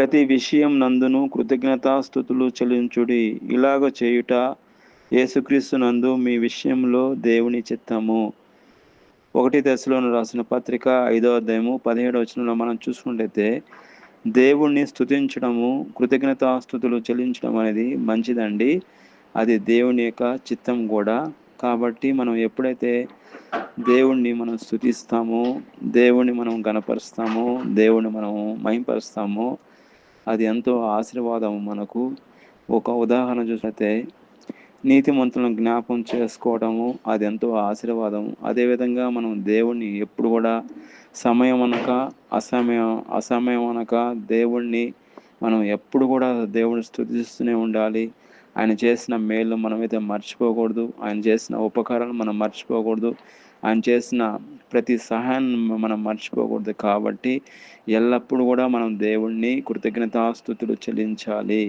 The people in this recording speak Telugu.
ప్రతి విషయం నందును కృతజ్ఞతాస్తుతులు చెల్లించుడి. ఇలాగ చేయుట యేసుక్రీస్తు నందు మీ విషయంలో దేవుని చిత్తము. 1 దశలోను రాసిన పత్రిక 5వ అధ్యాయము 17వ వచనంలో మనం చూసుకున్నట్లయితే దేవుణ్ణి స్తుతించడము, కృతజ్ఞతాస్తుతులు చెల్లించడం అనేది మంచిదండి. అది దేవుని యొక్క చిత్తం కూడా. కాబట్టి మనం ఎప్పుడైతే దేవుణ్ణి మనం స్తుతిస్తామో, దేవుణ్ణి మనం గణపరుస్తామో, దేవుణ్ణి మనం మహింపరుస్తామో అది ఎంతో ఆశీర్వాదం మనకు. ఒక ఉదాహరణ చూసినట్లయితే నీతిమంతులను జ్ఞాపకం చేసుకోవడము అది ఎంతో ఆశీర్వాదం. అదేవిధంగా మనం దేవుణ్ణి ఎప్పుడు కూడా సమయం అనక అసమయం అనక దేవుణ్ణి మనం ఎప్పుడు కూడా దేవుని స్తుతిస్తూనే ఉండాలి. ఆయన చేసిన మేలు మనమైతే మర్చిపోకూడదు. ఆయన చేసిన ఉపకారాలు మనం మర్చిపోకూడదు. ఆయన చేసిన ప్రతి సహాయాన్ని మనం మర్చిపోకూడదు. కాబట్టి ఎల్లప్పుడూ కూడా మనం దేవుణ్ణి కృతజ్ఞతాస్తుతులు చెల్లించాలి.